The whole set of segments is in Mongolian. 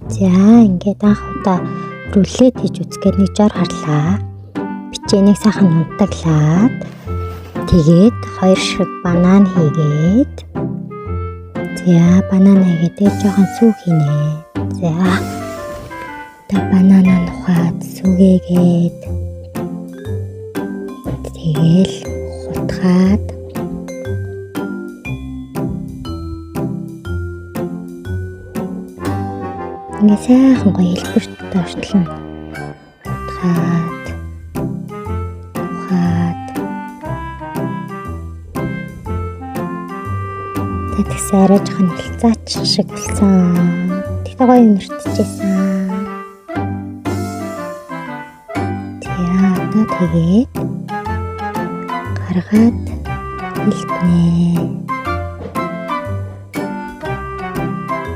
За ингээд анх удаа рулет хийж үзгээд нэг жор харлаа. Бичээнийг сайхан унтаглаад тэгээд 2 шиг банан хийгээд за банана хийгээд жоохон сүү хийнэ. За та банана нухаад сүгээгээд тэгэл хутгаад ингээ сайхан гоё хэлбэрт доошлон хутгаад тэгсэн арай жоохон хилцаач шиг болсон. Тэгтээ гоё нэртчихсэн. Одоо тэгээд гаргаад хэлтнэ.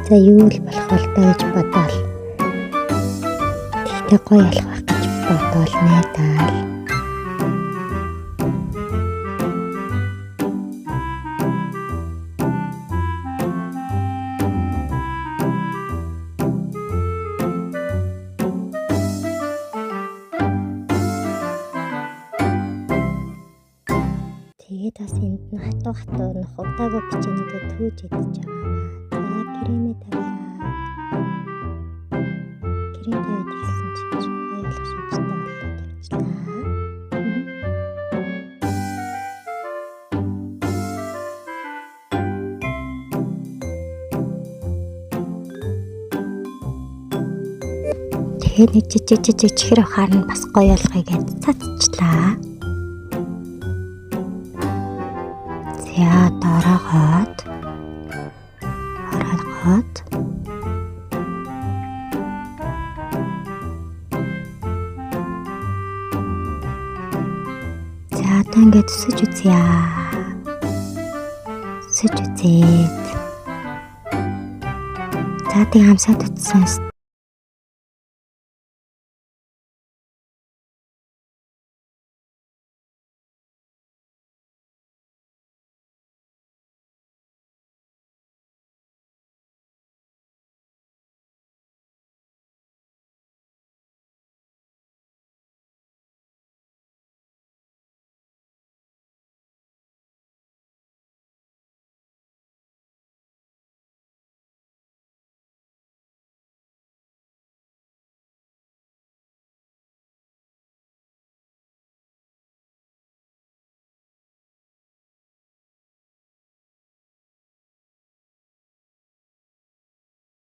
За юу л болох вэ гэж бодоол. Тэгтээ гоё болох байх гэж бодоол найдаа. Тэгээд бас энд нь хатуу нухагтаагүй бичээнігээ төөж идэж байгаа. За крэмээ тавиа. Крем тавиад хэлсэн чинь гоё болох шимжтэй болоод явчихлаа. Тэгээд нэг жижиг чихэр ахаар нь бас гоё болгоё гэж цацчлаа. За дараагаад за одоо ингээд өсөж үзье. Өсөж үзээд за тэг хамсаад утсан